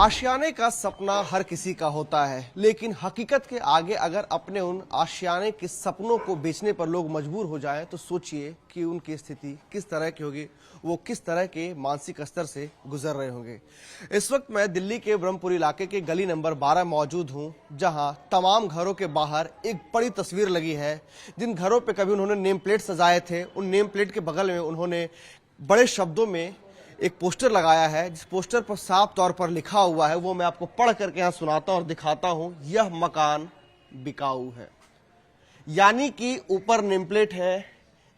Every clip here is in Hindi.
आशियाने का सपना हर किसी का होता है, लेकिन हकीकत के आगे अगर अपने उन आशियाने के सपनों को बेचने पर लोग मजबूर हो जाएं, तो सोचिए कि उनकी स्थिति किस तरह की होगी, वो किस तरह के मानसिक स्तर से गुजर रहे होंगे। इस वक्त मैं दिल्ली के ब्रह्मपुरी इलाके के गली नंबर 12 मौजूद हूं, जहां तमाम घरों के बाहर एक बड़ी तस्वीर लगी है। जिन घरों पे कभी उन्होंने नेम प्लेट सजाए थे, उन नेम प्लेट के बगल में उन्होंने बड़े शब्दों में एक पोस्टर लगाया है, जिस पोस्टर पर साफ तौर पर लिखा हुआ है, वो मैं आपको पढ़ करके यहाँ सुनाता हूँ और दिखाता हूँ। यह मकान बिकाऊ है। यानी कि ऊपर नेमप्लेट है,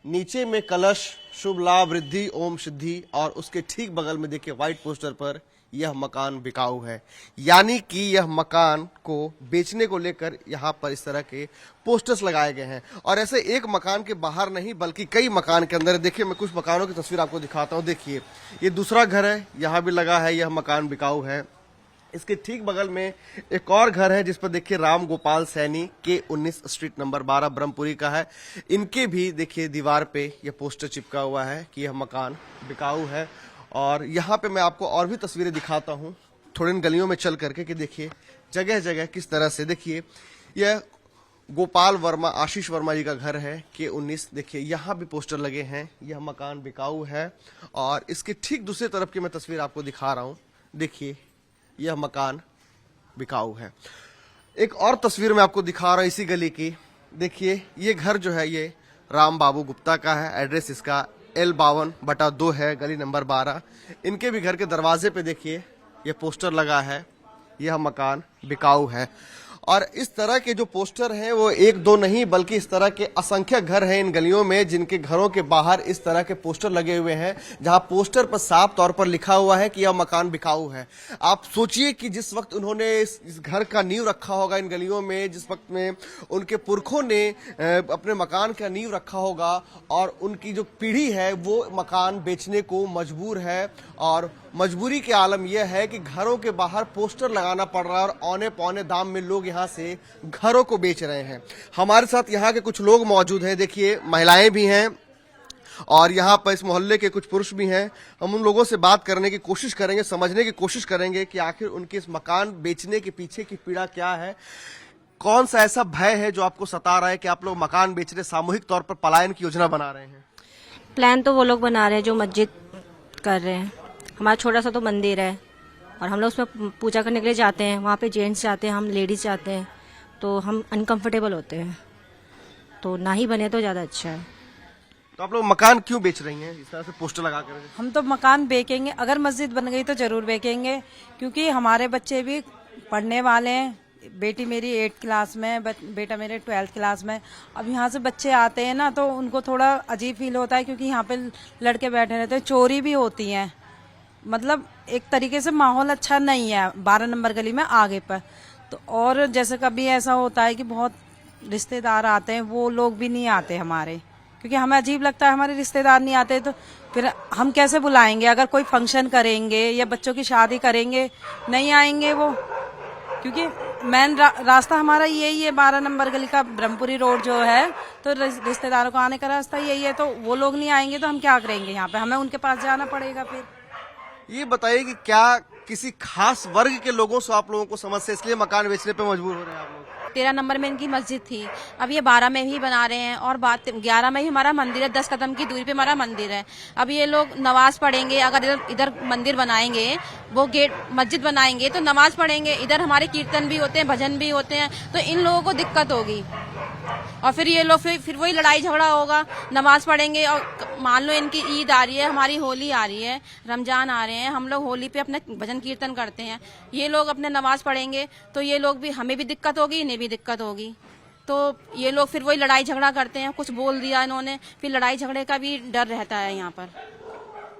नीचे में कलश, शुभ लाभ रिद्धि ओम सिद्धि, और उसके ठीक बगल में देखिए व्हाइट पोस्टर पर यह मकान बिकाऊ है। यानी कि यह मकान को बेचने को लेकर यहाँ पर इस तरह के पोस्टर्स लगाए गए हैं। और ऐसे एक मकान के बाहर नहीं, बल्कि कई मकान के अंदर। देखिए, मैं कुछ मकानों की तस्वीर आपको दिखाता हूँ। देखिए, ये दूसरा घर है, यहाँ भी लगा है यह मकान बिकाऊ है। इसके ठीक बगल में एक और घर है, जिस पर देखिए राम गोपाल सैनी के 19 स्ट्रीट नंबर 12 ब्रह्मपुरी का है। इनके भी देखिए दीवार पे यह पोस्टर चिपका हुआ है कि यह मकान बिकाऊ है। और यहाँ पे मैं आपको और भी तस्वीरें दिखाता हूँ थोड़ी इन गलियों में चल करके, कि देखिए जगह जगह किस तरह से। देखिए, यह गोपाल वर्मा, आशीष वर्मा जी का घर है के 19। देखिए यहाँ भी पोस्टर लगे हैं, यह मकान बिकाऊ है। और इसके ठीक दूसरी तरफ की मैं तस्वीर आपको दिखा रहा हूँ। देखिए, यह मकान बिकाऊ है। एक और तस्वीर मैं आपको दिखा रहा हूँ इसी गली की। देखिए, ये घर जो है ये राम बाबू गुप्ता का है। एड्रेस इसका L52/2 है, गली नंबर 12। इनके भी घर के दरवाजे पे देखिए ये पोस्टर लगा है, यह मकान बिकाऊ है। और इस तरह के जो पोस्टर हैं वो एक दो नहीं, बल्कि इस तरह के असंख्य घर हैं इन गलियों में, जिनके घरों के बाहर इस तरह के पोस्टर लगे हुए हैं, जहां पोस्टर पर साफ तौर पर लिखा हुआ है कि यह मकान बिकाऊ है। आप सोचिए कि जिस वक्त उन्होंने इस घर का नींव रखा होगा इन गलियों में, जिस वक्त में उनके पुरखों ने अपने मकान का नींव रखा होगा, और उनकी जो पीढ़ी है वो मकान बेचने को मजबूर है। और मजबूरी के आलम यह है कि घरों के बाहर पोस्टर लगाना पड़ रहा है, और औने पौने दाम में लोग यहाँ से घरों को बेच रहे हैं। हमारे साथ यहाँ के कुछ लोग मौजूद हैं। देखिए, महिलाएं भी हैं और यहाँ पर इस मोहल्ले के कुछ पुरुष भी हैं। हम उन लोगों से बात करने की कोशिश करेंगे, समझने की कोशिश करेंगे कि आखिर उनके इस मकान बेचने के पीछे की पीड़ा क्या है। कौन सा ऐसा भय है जो आपको सता रहा है कि आप लोग मकान बेच रहे, सामूहिक तौर पर पलायन की योजना बना रहे हैं? प्लान तो वो लोग बना रहे हैं जो मस्जिद कर रहे हैं। हमारा छोटा सा तो मंदिर है और हम लोग उसमें पूजा करने के लिए जाते हैं। वहाँ पे जेंट्स जाते हैं, हम लेडीज जाते हैं, तो हम अनकंफर्टेबल होते हैं। तो ना ही बने तो ज़्यादा अच्छा है। तो आप लोग मकान क्यों बेच रही हैं इस तरह से पोस्टर लगा कर? हम तो मकान बेचेंगे, अगर मस्जिद बन गई तो जरूर बेचेंगे, क्योंकि हमारे बच्चे भी पढ़ने वाले हैं। बेटी मेरी 8th क्लास में, बेटा मेरे 12th क्लास में। अब यहाँ से बच्चे आते हैं ना, तो उनको थोड़ा अजीब फील होता है, क्योंकि यहाँ पे लड़के बैठे रहते हैं, चोरी भी होती हैं। मतलब एक तरीके से माहौल अच्छा नहीं है 12 नंबर गली में आगे पर। तो और जैसे कभी ऐसा होता है कि बहुत रिश्तेदार आते हैं, वो लोग भी नहीं आते हमारे, क्योंकि हमें अजीब लगता है हमारे रिश्तेदार नहीं आते, तो फिर हम कैसे बुलाएंगे? अगर कोई फंक्शन करेंगे या बच्चों की शादी करेंगे, नहीं आएंगे वो, क्योंकि मेन रास्ता हमारा यही है 12 नंबर गली का, ब्रह्मपुरी रोड जो है, तो रिश्तेदारों को आने का रास्ता यही है। तो वो लोग नहीं आएंगे तो हम क्या करेंगे? यहाँ पे हमें उनके पास जाना पड़ेगा। फिर ये बताइए कि क्या किसी खास वर्ग के लोगों से आप लोगों को समस्या, इसलिए मकान बेचने पे मजबूर हो रहे हैं आप लोग? 13 नंबर में इनकी मस्जिद थी, अब ये 12 में ही बना रहे हैं, और 11 में ही हमारा मंदिर है, 10 कदम की दूरी पे हमारा मंदिर है। अब ये लोग नमाज पढ़ेंगे, अगर इधर मंदिर बनाएंगे, वो गेट मस्जिद बनाएंगे तो नमाज पढ़ेंगे, इधर हमारे कीर्तन भी होते हैं, भजन भी होते हैं, तो इन लोगों को दिक्कत होगी। और फिर ये लोग फिर वही लड़ाई झगड़ा होगा। नमाज पढ़ेंगे, और मान लो इनकी ईद आ रही है, हमारी होली आ रही है, रमजान आ रहे हैं, हम लोग होली पे अपने भजन कीर्तन करते हैं, ये लोग अपने नमाज पढ़ेंगे, तो ये लोग भी, हमें भी दिक्कत होगी, इन्हें भी दिक्कत होगी। तो ये लोग फिर वही लड़ाई झगड़ा करते हैं। कुछ बोल दिया इन्होंने, फिर लड़ाई झगड़े का भी डर रहता है यहाँ पर।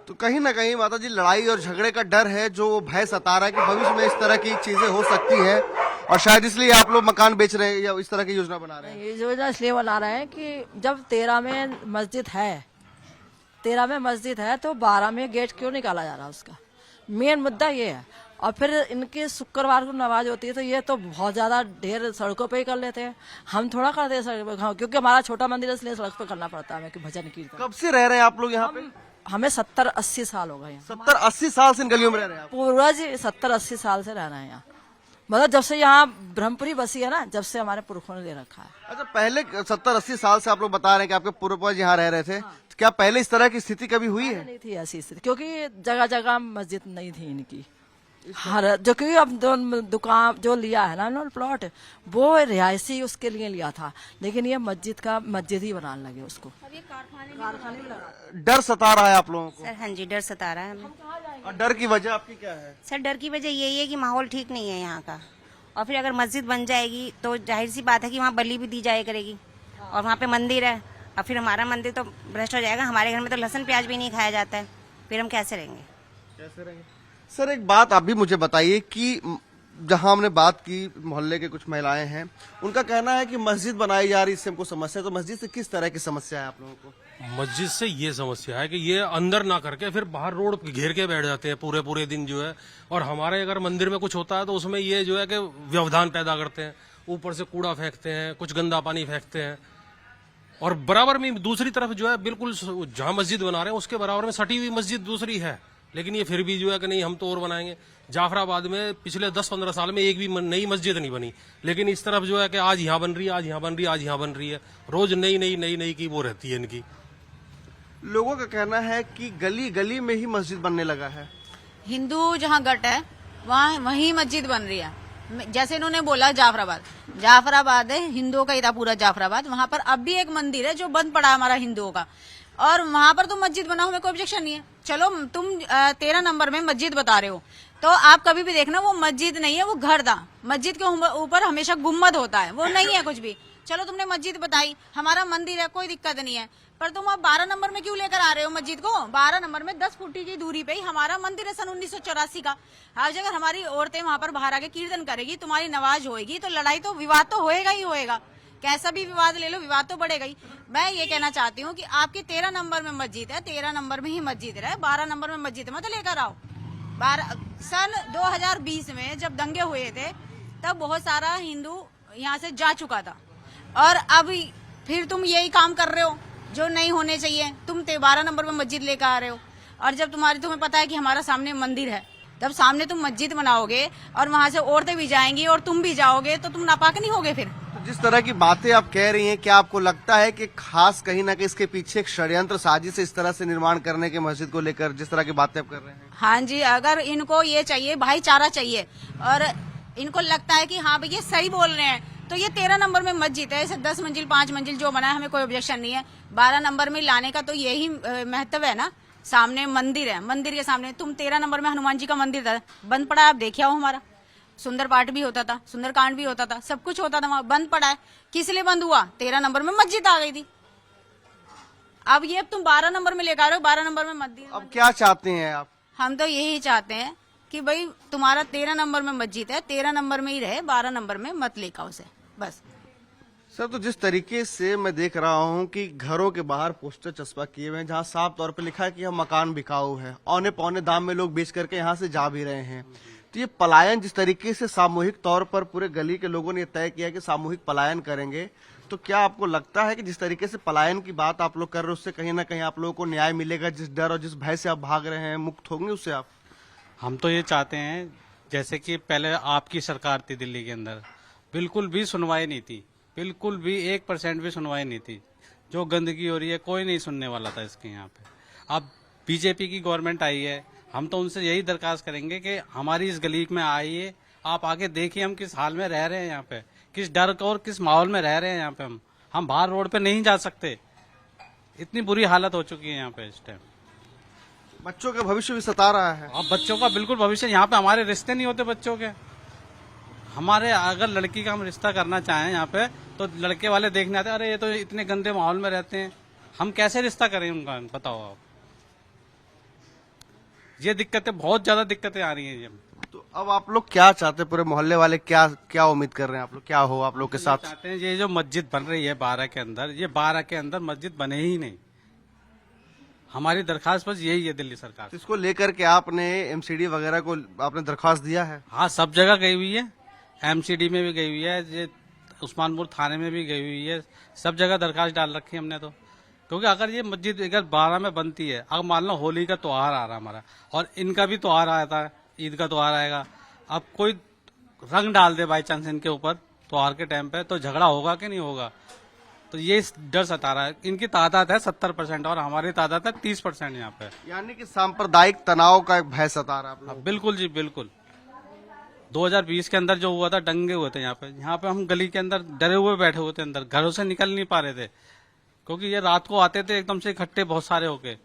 तो कहीं ना कहीं माता जी लड़ाई और झगड़े का डर है, जो भय सता रहा है कि भविष्य में इस तरह की चीजें हो सकती है, और शायद इसलिए आप लोग मकान बेच रहे हैं या इस तरह की योजना बना रहे हैं। ये योजना इसलिए बना रहे हैं कि जब 13 में मस्जिद है, 13 में मस्जिद है, तो 12 में गेट क्यों निकाला जा रहा है? उसका मेन मुद्दा ये है। और फिर इनकी शुक्रवार को नमाज होती है, तो ये तो बहुत ज्यादा ढेर सड़कों पे ही कर लेते हैं। हम थोड़ा करते हैं सड़क पे, क्योंकि हमारा छोटा मंदिर है, इसलिए सड़क पे करना पड़ता है हमें कि भजन कीर्तन। कब से रह रहे हैं आप लोग यहाँ पे? हमें 70-80 साल हो गए हैं। 70-80 साल से इन गलियों में रह रहे हैं आप? पूर्वज 70-80 साल से रह रहे हैं यहाँ। मतलब जब से यहाँ ब्रह्मपुरी बसी है ना, जब से हमारे पुरखों ने ले रखा है। अच्छा, पहले 70-80 साल से आप लोग बता रहे हैं कि आपके पूर्वज यहाँ रह रहे थे, तो क्या पहले इस तरह की स्थिति कभी हुई है? नहीं थी ऐसी स्थिति, क्योंकि जगह जगह मस्जिद नहीं थी इनकी। हर जो कि अब दुकान जो लिया है ना उन्होंने प्लॉट, वो रिहायशी उसके लिए लिया था, लेकिन ये मस्जिद ही बनाने लगे उसको। कारखाने में लगा। डर सता रहा है आप लोगों को? सर हाँ जी, डर सता रहा है हमें। और डर की वजह आपकी क्या है? सर डर की वजह यही है कि माहौल ठीक नहीं है यहाँ का, और फिर अगर मस्जिद बन जाएगी तो जाहिर सी बात है कि वहाँ बलि भी दी जाया करेगी, और वहाँ पे मंदिर है, और फिर हमारा मंदिर तो भ्रष्ट हो जाएगा। हमारे घर में तो लहसुन प्याज भी नहीं खाया जाता है, फिर हम कैसे रहेंगे? कैसे रहेंगे? सर एक बात आप भी मुझे बताइए कि जहां हमने बात की मोहल्ले के कुछ महिलाएं हैं, उनका कहना है कि मस्जिद बनाई जा रही, इससे हमको समस्या। तो मस्जिद से किस तरह की समस्या है आप लोगों को? मस्जिद से ये समस्या है कि ये अंदर ना करके फिर बाहर रोड पे घेर के बैठ जाते हैं पूरे पूरे दिन जो है, और हमारे अगर मंदिर में कुछ होता है तो उसमें ये जो है कि व्यवधान पैदा करते हैं, ऊपर से कूड़ा फेंकते हैं, कुछ गंदा पानी फेंकते हैं, और बराबर में दूसरी तरफ जो है बिल्कुल जहां मस्जिद बना रहे हैं उसके बराबर में सटी हुई मस्जिद दूसरी है, लेकिन ये फिर भी जो है कि नहीं हम तो और बनाएंगे। जाफराबाद में पिछले 10-15 साल में एक भी नई मस्जिद नहीं बनी, लेकिन इस तरफ जो है कि आज यहाँ बन रही है, आज यहाँ बन रही है, आज यहाँ बन रही है, रोज नई नई नई नई की वो रहती है इनकी। लोगों का कहना है कि गली गली में ही मस्जिद बनने लगा है। हिंदू जहाँ गट है वहाँ वहीं मस्जिद बन रही है। जैसे इन्होंने बोला जाफराबाद है, हिंदुओं का ही था पूरा जाफराबाद, वहाँ पर अब भी एक मंदिर है जो बंद पड़ा है हमारा हिंदुओं का, और वहाँ पर तुम मस्जिद बनाओ, हमें कोई ऑब्जेक्शन नहीं है। चलो तुम 13 नंबर में मस्जिद बता रहे हो, तो आप कभी भी देखना वो मस्जिद नहीं है, वो घर था। मस्जिद के ऊपर हमेशा गुम्मद होता है, वो नहीं है कुछ भी। चलो तुमने मस्जिद बताई, हमारा मंदिर है, कोई दिक्कत नहीं है, पर तुम अब 12 नंबर में क्यों लेकर आ रहे हो मस्जिद को? 12 नंबर में 10 फुट की दूरी पे ही हमारा मंदिर है सन 1984 का। आज अगर हमारी औरतें वहां पर बाहर आके कीर्तन करेगी, तुम्हारी नमाज होएगी, तो लड़ाई तो विवाद तो होएगा ही होएगा। कैसा भी विवाद ले लो, विवाद तो बढ़ेगा ही। मैं ये कहना चाहती हूँ कि आपके 13 नंबर में मस्जिद है, 13 नंबर में ही मस्जिद रहे, 12 नंबर में मस्जिद मत लेकर आओ। सन 2020 में जब दंगे हुए थे तब बहुत सारा हिंदू यहाँ से जा चुका था, और अब फिर तुम यही काम कर रहे हो जो नहीं होने चाहिए। तुम 12 नंबर में मस्जिद लेकर आ रहे हो, और जब तुम्हें पता है कि हमारा सामने मंदिर है, तब सामने तुम मस्जिद बनाओगे और वहां से औरतें भी जाएंगी और तुम भी जाओगे, तो तुम नापाक नहीं होगे फिर? जिस तरह की बातें आप कह रही हैं, क्या आपको लगता है कि खास कहीं ना कहीं इसके पीछे एक षड्यंत्र साजिश है इस तरह से निर्माण करने के मस्जिद को लेकर, जिस तरह की बातें आप कर रहे हैं? हाँ जी, अगर इनको ये चाहिए, भाईचारा चाहिए, और इनको लगता है कि हाँ भैया सही बोल रहे हैं, तो ये 13 नंबर में मस्जिद है, इसे 10 मंजिल 5 मंजिल जो बना है हमें कोई ऑब्जेक्शन नहीं है। 12 नंबर में लाने का तो यही महत्व है ना, सामने मंदिर है, मंदिर के सामने तुम 13 नंबर में हनुमान जी का मंदिर था, बंद पड़ा है, आप देखिए हो, हमारा सुंदर पाठ भी होता था, सुंदर कांड भी होता था, सब कुछ होता था, वहां बंद पड़ा है। किस लिए बंद हुआ? 13 नंबर में मस्जिद आ गई थी। अब ये तुम 12 नंबर में लेकर आ रहे हो, 12 नंबर में मस्जिद। अब क्या चाहते हैं आप? हम तो यही चाहते हैं कि भाई तुम्हारा 13 नंबर में मस्जिद है, 13 नंबर में ही रहे, 12 नंबर में मत लेकर उसे, बस। सर, तो जिस तरीके से मैं देख रहा हूं कि घरों के बाहर पोस्टर चस्पा किए हुए हैं जहां साफ तौर पे लिखा है कि यह मकान बिकाऊ है, औने पौने दाम में लोग बेच करके यहां से जा भी रहे हैं, तो ये पलायन जिस तरीके से सामूहिक तौर पर पूरे गली के लोगों ने तय किया कि सामूहिक पलायन करेंगे, तो क्या आपको लगता है कि जिस तरीके से पलायन की बात आप लोग कर रहे हो उससे कहीं ना कहीं आप लोगों को न्याय मिलेगा? जिस डर और जिस भय से आप भाग रहे हैं, मुक्त होंगे उससे आप? हम तो ये चाहते हैं, जैसे कि पहले आपकी सरकार थी दिल्ली के अंदर, बिल्कुल भी सुनवाई नहीं थी, बिल्कुल भी 1% भी सुनवाई नहीं थी। जो गंदगी हो रही है कोई नहीं सुनने वाला था इसके यहाँ पे। अब बीजेपी की गवर्नमेंट आई है, हम तो उनसे यही दरखास्त करेंगे कि हमारी इस गली में आइए, आप आके देखिए हम किस हाल में रह रहे हैं यहाँ पे, किस डर और किस माहौल में रह रहे हैं यहाँ पे। हम बाहर रोड पे नहीं जा सकते, इतनी बुरी हालत हो चुकी है यहाँ पे इस टाइम। बच्चों का भविष्य भी सता रहा है। अब बच्चों का बिल्कुल भविष्य, यहाँ पे हमारे रिश्ते नहीं होते बच्चों के। हमारे अगर लड़की का हम रिश्ता करना चाहें यहाँ पे, तो लड़के वाले देखने आते हैं, अरे ये तो इतने गंदे माहौल में रहते हैं, हम कैसे रिश्ता करें उनका, बताओ आप। ये दिक्कतें, बहुत ज्यादा दिक्कतें आ रही हैं ये। तो अब आप लोग क्या चाहते हैं? पूरे मोहल्ले वाले क्या क्या उम्मीद कर रहे हैं? आप लोग क्या हो आप लोग के साथ? चाहते हैं ये जो मस्जिद बन रही है 12 के अंदर, ये 12 के अंदर मस्जिद बने ही नहीं। हमारी दरखास्त बस यही है दिल्ली सरकार से। इसको लेकर के आपने एमसीडी वगैरह को आपने दरखास्त दिया है? हाँ, सब जगह गई हुई है, एमसीडी में भी गई हुई है, ये उस्मानपुर थाने में भी गई हुई है, सब जगह दरखास्त डाल रखी है हमने। तो क्योंकि अगर ये मस्जिद अगर 12 में बनती है, अगर मान लो होली का त्योहार आ रहा हमारा और इनका भी त्योहार आया था, ईद का त्योहार आएगा, अब कोई रंग डाल दे बाई चांस इनके ऊपर त्योहार के टाइम पे, तो झगड़ा होगा कि नहीं होगा। तो ये डर सता रहा है। इनकी तादाद है 70% और हमारी तादाद है 30% यहाँ पे। यानी कि सांप्रदायिक तनाव का एक भय सता रहा है आप लोग। बिल्कुल जी बिल्कुल। 2020 के अंदर जो हुआ था, दंगे हुए थे यहाँ पे हम गली के अंदर डरे हुए बैठे हुए थे, अंदर घरों से निकल नहीं पा रहे थे, क्योंकि ये रात को आते थे एकदम से इकट्ठे बहुत सारे होके।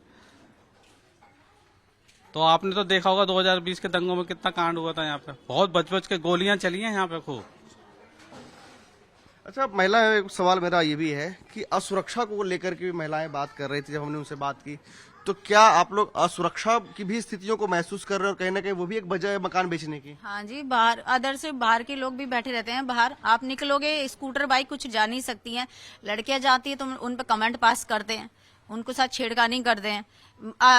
तो आपने तो देखा होगा 2020 के दंगों में कितना कांड हुआ था यहाँ पे, बहुत बच के गोलियां चली हैं यहाँ पे खूब। अच्छा, महिला एक सवाल मेरा ये भी है कि असुरक्षा को लेकर के भी महिलाएं बात कर रही थी जब हमने उनसे बात की, तो क्या आप लोग असुरक्षा की भी स्थितियों को महसूस कर रहे हो और कहीं ना कहीं वो भी एक वजह है मकान बेचने की? हाँ जी, बाहर अदर से बाहर के लोग भी बैठे रहते हैं। बाहर आप निकलोगे, स्कूटर बाइक कुछ जा नहीं सकती हैं, लड़कियां जाती है तो उन पे कमेंट पास करते हैं, उनको साथ छेड़खानी करते हैं,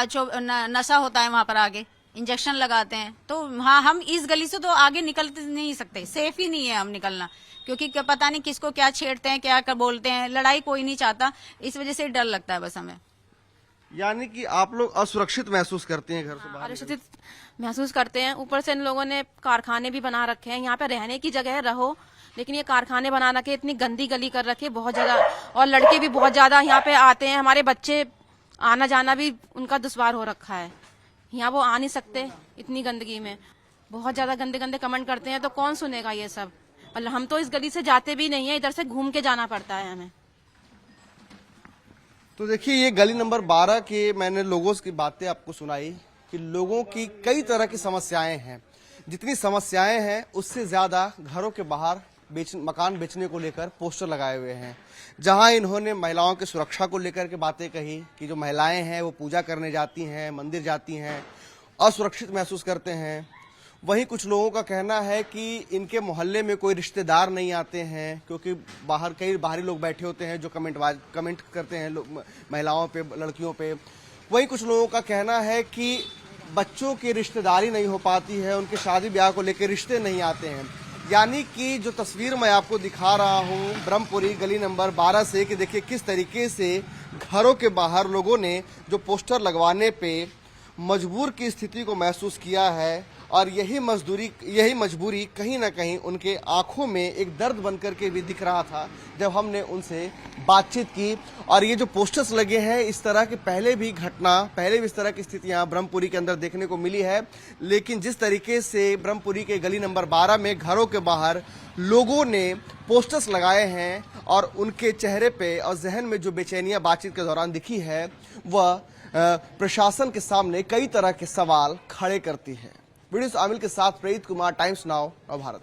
जो नशा होता है वहां पर आगे इंजेक्शन लगाते हैं। तो हाँ, हम इस गली से तो आगे निकल नहीं सकते, सेफ ही नहीं है हम निकलना, क्योंकि पता नहीं किसको क्या छेड़ते हैं, क्या बोलते हैं। लड़ाई कोई नहीं चाहता, इस वजह से डर लगता है बस हमें। यानी कि आप लोग असुरक्षित महसूस करते हैं घर से बाहर? असुरक्षित महसूस करते हैं। ऊपर से इन लोगों ने कारखाने भी बना रखे हैं, यहाँ पे रहने की जगह है रहो, लेकिन ये कारखाने बना रखे, इतनी गंदी गली कर रखी है बहुत ज्यादा, और लड़के भी बहुत ज्यादा यहाँ पे आते हैं। हमारे बच्चे आना जाना भी उनका दुश्वार हो रखा है, यहाँ वो आ नहीं सकते इतनी गंदगी में। बहुत ज्यादा गंदे गंदे कमेंट करते हैं, तो कौन सुनेगा ये सब। और हम तो इस गली से जाते भी नहीं है, इधर से घूम के जाना पड़ता है हमें। तो देखिए, ये गली नंबर 12 के मैंने लोगों की बातें आपको सुनाई कि लोगों की कई तरह की समस्याएं हैं। जितनी समस्याएं हैं उससे ज्यादा घरों के बाहर मकान बेचने को लेकर पोस्टर लगाए हुए हैं, जहां इन्होंने महिलाओं की सुरक्षा को लेकर के बातें कही कि जो महिलाएं हैं वो पूजा करने जाती हैं, मंदिर जाती हैं, असुरक्षित महसूस करते हैं। वहीं कुछ लोगों का कहना है कि इनके मोहल्ले में कोई रिश्तेदार नहीं आते हैं, क्योंकि बाहर कई बाहरी लोग बैठे होते हैं जो कमेंट करते हैं महिलाओं पे, लड़कियों पे। वहीं कुछ लोगों का कहना है कि बच्चों की रिश्तेदारी नहीं हो पाती है, उनके शादी ब्याह को लेकर रिश्ते नहीं आते हैं। यानी कि जो तस्वीर मैं आपको दिखा रहा हूँ ब्रह्मपुरी गली नंबर 12 से, कि देखिए किस तरीके से घरों के बाहर लोगों ने जो पोस्टर लगवाने पे मजबूर की स्थिति को महसूस किया है, और यही मजबूरी कहीं ना कहीं उनके आंखों में एक दर्द बनकर के भी दिख रहा था जब हमने उनसे बातचीत की। और ये जो पोस्टर्स लगे हैं, इस तरह की पहले भी इस तरह की स्थितियां ब्रह्मपुरी के अंदर देखने को मिली है, लेकिन जिस तरीके से ब्रह्मपुरी के गली नंबर 12 में घरों के बाहर लोगों ने पोस्टर्स लगाए हैं और उनके चेहरे पे और जहन में जो बेचैनियां बातचीत के दौरान दिखी है, वह प्रशासन के सामने कई तरह के सवाल खड़े करती है। वीडियो आमिल के साथ प्रेरित कुमार, टाइम्स नाउ, भारत।